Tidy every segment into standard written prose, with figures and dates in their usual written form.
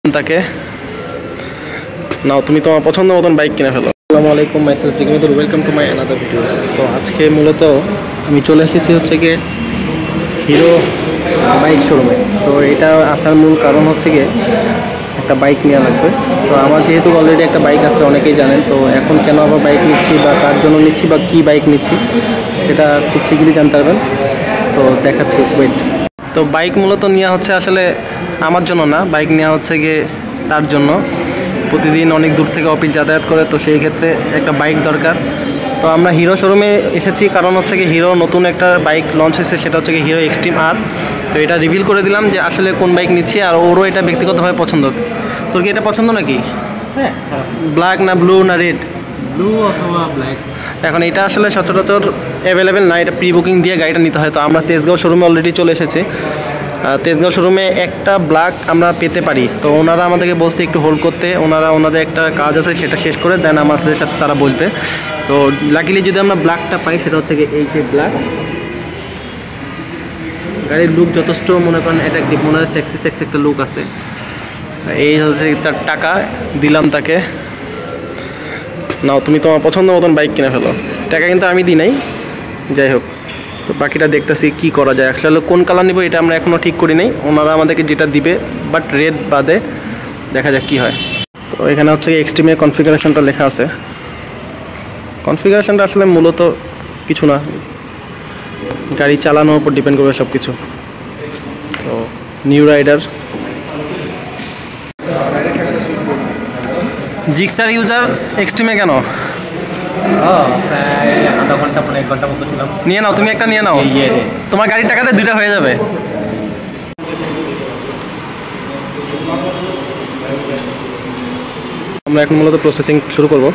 তাকে নাও তুমি তোমার পছন্দ মতন বাইক কিনে ফেলো। আসসালামু আলাইকুম, myself Jigmidur, welcome to my another video. তো আজকে মূলত আমি চলে এসেছি হচ্ছে গিয়ে হিরো বাইক শোরুমে। তো এটা আসার মূল কারণ হচ্ছে গিয়ে একটা বাইক নেওয়া লাগবে। তো আমার যেহেতু অলরেডি একটা বাইক আছে, অনেকেই জানেন। তো এখন কেন আবার বাইক নিচ্ছি বা কার জন্য নিচ্ছি বা কী বাইক নিচ্ছি সেটা খুব শীঘ্রই জানতে পারবেন। তো দেখাচ্ছি, ওয়েট। তো বাইক মূলত নেওয়া হচ্ছে আসলে আমার জন্য না, বাইক নেওয়া হচ্ছে গিয়ে তার জন্য। প্রতিদিন অনেক দূর থেকে অফিস যাতায়াত করে, তো সেই ক্ষেত্রে একটা বাইক দরকার। তো আমরা হিরো শোরুমে এসেছি কারণ হচ্ছে কি হিরো নতুন একটা বাইক লঞ্চ হয়েছে, সেটা হচ্ছে কি হিরো এক্সট্রিম আর। তো এটা রিভিল করে দিলাম যে আসলে কোন বাইক নিচ্ছি, আর ওরও এটা ব্যক্তিগতভাবে পছন্দ। তোর কি এটা পছন্দ নাকি? হ্যাঁ, ব্ল্যাক না ব্লু না রেড? ব্লু অথবা ব্ল্যাক। এখন এটা আসলে সচরাচর অ্যাভেলেবেল না, এটা প্রি বুকিং দিয়ে গাড়িটা নিতে হয়। তো আমরা তেজগাঁও শোরুমে অলরেডি চলে এসেছি। তেজগাঁও শোরুমে একটা ব্ল্যাক আমরা পেতে পারি। তো ওনারা আমাদেরকে বলছে একটু হোল্ড করতে, ওনাদের একটা কাজ আছে সেটা শেষ করে দেন আমাদের সাথে তারা বলতে। তো লাকিলি যদি আমরা ব্ল্যাকটা পাই, সেটা হচ্ছে কি এই সেই ব্ল্যাক। গাড়ির লুক যথেষ্ট মনে করেন অ্যাট্রাকটিভ, মনে হয় সেক্সি একটা লুক আছে। এই হচ্ছে তার টাকা দিলাম তাকে, নাও তুমি তোমার পছন্দ মতন বাইক কিনে ফেলো। টাকা কিন্তু আমি দিই নাই, যাই হোক। তো বাকিটা দেখতেছি কি করা যায়। আসলে কোন কালার নিব এটা আমরা এখনও ঠিক করি নাই, ওনারা আমাদেরকে যেটা দিবে, বাট রেড বাদে দেখা যাক কি হয়। তো এখানে হচ্ছে এক্সট্রিমের কনফিগারেশনটা লেখা আছে। কনফিগারেশনটা আসলে মূলত কিছু না, গাড়ি চালানোর উপর ডিপেন্ড করবে সব কিছু। তো নিউ রাইডার জিক্সার ইউজার এক্সট্রিমে কেন? প্রায় আধা ঘন্টা 1 ঘন্টা মতো ছিলাম। নিয়ে নাও, তুমি একটা নিয়ে নাও, তোমার গাড়ির টাকাতে দুইটা হয়ে যাবে। আমরা এখন মূলত প্রসেসিং শুরু করব।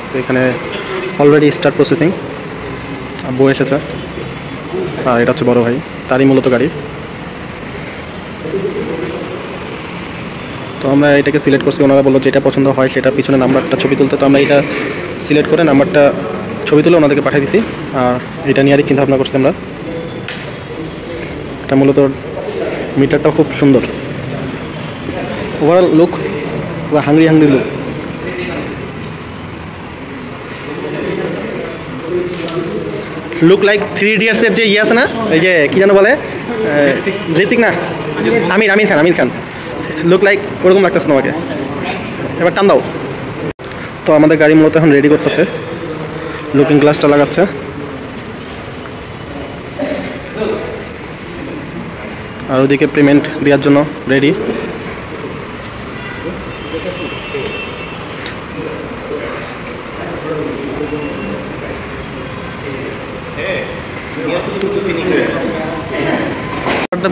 তো এখানে অলরেডি স্টার্ট প্রসেসিং, বউ এসেছে আর এটা হচ্ছে বড় ভাই, তারই মূলত গাড়ি। তো আমরা এটাকে সিলেক্ট করছি, ওনারা বললো যেটা পছন্দ হয় সেটা পিছনে নাম্বারটা ছবি তুলতে। তো আমরা এটা সিলেক্ট করে নাম্বারটা ছবি তুলে ওনাদেরকে পাঠিয়ে দিছি। আর এটা নিয়ে আরই চিন্তাভাবনা করছি আমরা। এটা মূলত মিটারটাও খুব সুন্দর, ওভারঅল লুক বা হাংরি লুক। লুক লাইক 3 ইডিয়টসের যে আছে না, এই যে কি যেন বলে, ঋতিক না, আমির খান। লুক লাইক ওরকম লাগতেছে তোমাকে। এবার টান দাও। তো আমাদের গাড়ি মূলত এখন রেডি করতেছে, লুকিং গ্লাসটা লাগাচ্ছে। আর ওদিকে পেমেন্ট দেওয়ার জন্য রেডি।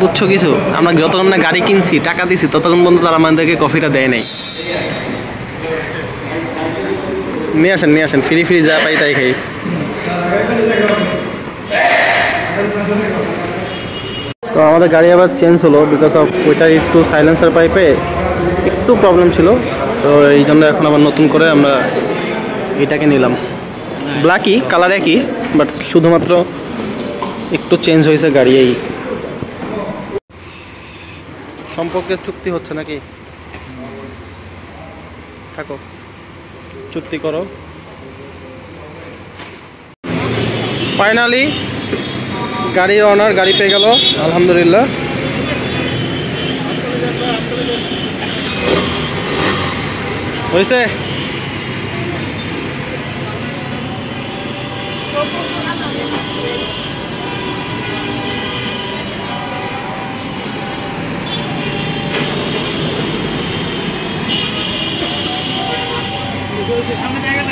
বুঝছো কিছু, আমরা যতক্ষণ না গাড়ি কিনছি, টাকা দিছি, ততক্ষণ পর্যন্ত তারা আমাদেরকে কফিটা দেয় নাই। নিয়ে আসেন, ফ্রি যা পাই তাই খাই। তো আমাদের গাড়ি আবার চেঞ্জ হলো, বিকজ অফ ওইটা একটু সাইলেন্সার পাইপে একটু প্রবলেম ছিল। তো এই জন্য এখন আবার নতুন করে আমরা এটাকে নিলাম। ব্ল্যাকই কালার একই, বাট শুধুমাত্র একটু চেঞ্জ হয়েছে গাড়ি। এই সম্পর্কের চুক্তি হচ্ছে নাকি? থাকো, চুক্তি করো। ফাইনালি গাড়ির ওনার গাড়ি পেয়ে গেল, আলহামদুলিল্লাহ। হয়েছে। সামনে জায়গা